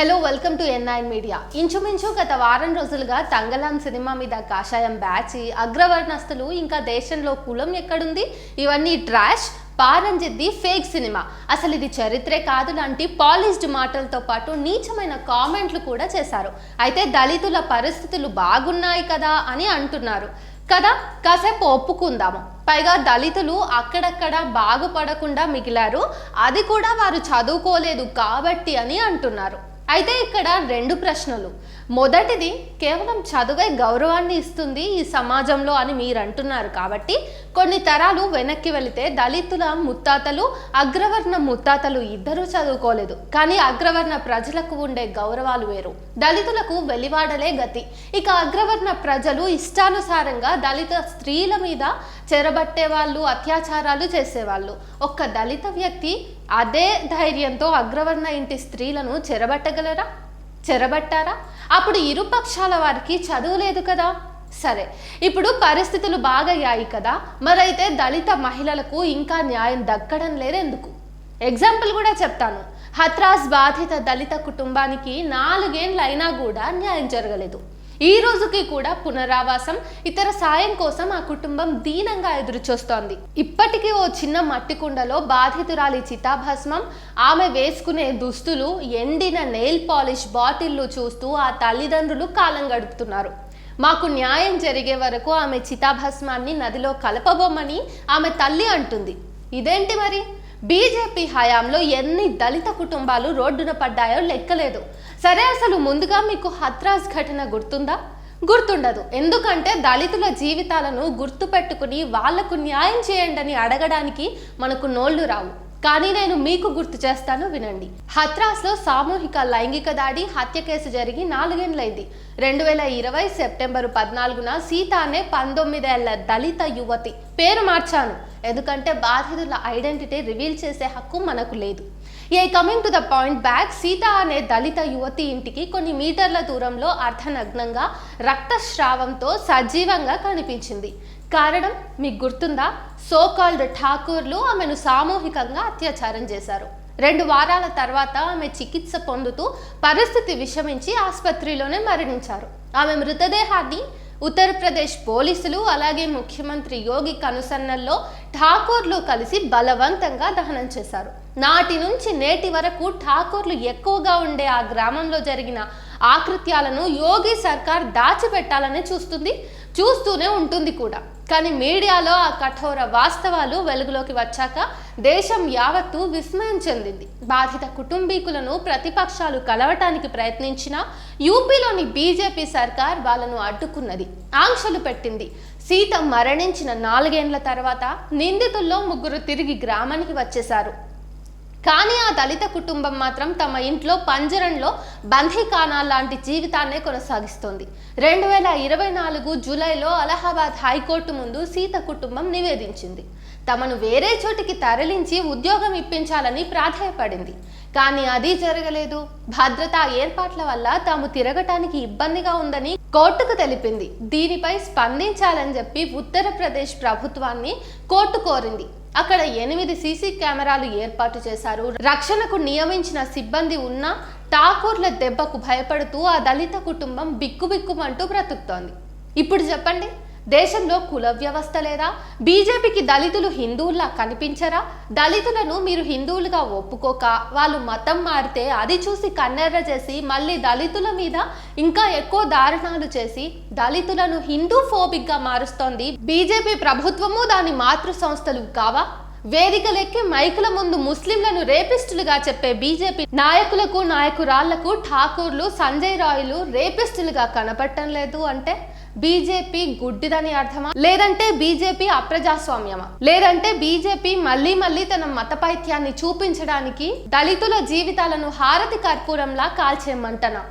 Hello welcome to N9 media. ఇంచుమించు గత వారం రోజులుగా తంగలాం సినిమా మీద కాషాయం బ్యాచ్, అగ్రవర్ణస్తులు, ఇంకా దేశంలో కులం ఎక్కడుంది, ఇవన్నీ ట్రాష్, పారంజిద్ది ఫేక్ సినిమా, అసలు ఇది చరిత్రే కాదు లాంటి పాలిష్డ్ మాటలతో పాటు నీచమైన కామెంట్లు కూడా చేశారు. అయితే దళితుల పరిస్థితులు బాగున్నాయి కదా అని అంటున్నారు కదా, కాసేపు ఒప్పుకుందాము. పైగా దళితులు అక్కడక్కడ బాగుపడకుండా మిగిలారు, అది కూడా వారు చదువుకోలేదు కాబట్టి అని అంటున్నారు. అయితే ఇక్కడ రెండు ప్రశ్నలు. మొదటిది, కేవలం చదువే గౌరవాన్ని ఇస్తుంది ఈ సమాజంలో అని మీరు అంటున్నారు కాబట్టి కొన్ని తరాలు వెనక్కి వెళితే దళితుల ముత్తాతలు, అగ్రవర్ణ ముత్తాతలు ఇద్దరూ చదువుకోలేదు, కానీ అగ్రవర్ణ ప్రజలకు ఉండే గౌరవాలు వేరు. దళితులకు వెలివాడలే గతి. ఇక అగ్రవర్ణ ప్రజలు ఇష్టానుసారంగా దళిత స్త్రీల మీద చెరబట్టే వాళ్ళు, అత్యాచారాలు చేసేవాళ్ళు. ఒక్క దళిత వ్యక్తి అదే ధైర్యంతో అగ్రవర్ణ ఇంటి స్త్రీలను చెరబట్టారా? అప్పుడు ఇరుపక్షాల వారికి చదువు లేదు కదా. సరే, ఇప్పుడు పరిస్థితులు బాగయ్యాయి కదా, మరైతే దళిత మహిళలకు ఇంకా న్యాయం దక్కడం లేదెందుకు? ఎగ్జాంపుల్ కూడా చెప్తాను. హత్రాస్ బాధిత దళిత కుటుంబానికి 4 ఏళ్ళు అయినా కూడా న్యాయం జరగలేదు. ఈ రోజుకి కూడా పునరావాసం, ఇతర సాయం కోసం ఆ కుటుంబం దీనంగా ఎదురుచూస్తోంది. ఇప్పటికీ ఓ చిన్న మట్టి కుండలో బాధితురాలి చితాభస్మం, ఆమె వేసుకునే దుస్తులు, ఎండిన నెయిల్ పాలిష్ బాటిళ్లు చూస్తూ ఆ తల్లిదండ్రులు కాలం గడుపుతున్నారు. మాకు న్యాయం జరిగే వరకు ఆమె చితాభస్మాన్ని నదిలో కలపబోమని ఆమె తల్లి అంటుంది. ఇదేంటి మరి? బీజేపీ హయాంలో ఎన్ని దళిత కుటుంబాలు రోడ్డున పడ్డాయో లెక్కలేదు. సరే, అసలు ముందుగా మీకు హత్రాస్ ఘటన గుర్తుందా? గుర్తుండదు. ఎందుకంటే దళితుల జీవితాలను గుర్తు పెట్టుకుని వాళ్లకు న్యాయం చేయండి అని అడగడానికి మనకు నోళ్లు రావు. కానీ నేను మీకు గుర్తు చేస్తాను, వినండి. హత్రాస్లో సామూహిక లైంగిక దాడి, హత్య కేసు జరిగి 4 ఏళ్లైంది. 2020 సెప్టెంబర్ 14న సీత అనే 19 ఏళ్ల దళిత యువతి, పేరు మార్చాను ఎందుకంటే బాధితుల ఐడెంటిటీ రివీల్ చేసే హక్కు మనకు లేదు. Coming to the point back, Sita అనే దళిత యువతి ఇంటికి కొన్ని మీటర్ల దూరంలో అర్ధనగ్నంగా రక్తస్రావంతో సజీవంగా కనిపించింది. కారణం మీకు గుర్తుందా? సో కాల్డ్ ఠాకూర్లు ఆమెను సామూహికంగా అత్యాచారం చేశారు. 2 వారాల తర్వాత ఆమె చికిత్స పొందుతూ పరిస్థితి విషమించి ఆసుపత్రిలోనే మరణించారు. ఆమె మృతదేహాన్ని ఉత్తరప్రదేశ్ పోలీసులు, అలాగే ముఖ్యమంత్రి యోగి కనుసన్నల్లో ఠాకూర్లు కలిసి బలవంతంగా దహనం చేశారు. నాటి నుంచి నేటి వరకు ఠాకూర్లు ఎక్కువగా ఉండే ఆ గ్రామంలో జరిగిన ఆకృత్యాలను యోగి సర్కార్ దాచిపెట్టాలని చూస్తూనే ఉంటుంది కూడా. కానీ మీడియాలో ఆ కఠోర వాస్తవాలు వెలుగులోకి వచ్చాక దేశం యావత్తు విస్మయం చెందింది. బాధిత కుటుంబీకులను ప్రతిపక్షాలు కలవటానికి ప్రయత్నించినా యూపీలోని బీజేపీ సర్కార్ వాళ్ళను అడ్డుకున్నది, ఆంక్షలు పెట్టింది. సీత మరణించిన 4 ఏళ్ల తర్వాత నిందితుల్లో 3 తిరిగి గ్రామానికి వచ్చేశారు. కానీ ఆ దళిత కుటుంబం మాత్రం తమ ఇంట్లో పంజరంలో బందీఖానా లాంటి జీవితాన్నే కొనసాగిస్తోంది. 2024 జూలైలో అలహాబాద్ హైకోర్టు ముందు సీత కుటుంబం నివేదించింది. తమను వేరే చోటికి తరలించి ఉద్యోగం ఇప్పించాలని ప్రాధేయపడింది. కానీ అది జరగలేదు. భద్రతా ఏర్పాట్ల వల్ల తాము తిరగటానికి ఇబ్బందిగా ఉందని కోర్టుకు తెలిపింది. దీనిపై స్పందించాలని చెప్పి ఉత్తరప్రదేశ్ ప్రభుత్వాన్ని కోర్టు కోరింది. అక్కడ 8 సీసీ కెమెరాలు ఏర్పాటు చేశారు. రక్షణకు నియమించిన సిబ్బంది ఉన్నా ఠాకూర్ల దెబ్బకు భయపడుతూ ఆ దళిత కుటుంబం బిక్కుబిక్కుమంటూ బ్రతుకుతోంది. ఇప్పుడు చెప్పండి, దేశంలో కుల వ్యవస్థ లేదా? బీజేపీకి దళితులు హిందువుల్లా కనిపించరా? దళితులను మీరు హిందువులుగా ఒప్పుకోక వాళ్ళు మతం మారితే అది చూసి కన్నెర్ర చేసి మళ్ళీ దళితుల మీద ఇంకా ఎక్కువ దారుణాలు చేసి దళితులను హిందూ ఫోబిక్గా మారుస్తోంది బీజేపీ ప్రభుత్వము, దాని మాతృ సంస్థలు కావా? వేదికలెక్కి మైకుల ముందు ముస్లింలను రేపిస్టులుగా చెప్పే బీజేపీ నాయకులకు, నాయకురాళ్లకు ఠాకూర్లు, సంజయ్ రాయ్లు రేపిస్టులుగా కనపడటం లేదు అంటే బీజేపీ గుడ్డిదని అర్థమా? లేదంటే బీజేపీ అప్రజాస్వామ్యమా? లేదంటే బీజేపీ మళ్ళీ తన మతపైత్యాన్ని చూపించడానికి దళితుల జీవితాలను హారతి కర్పూరంలా కాల్చేయమంటనా?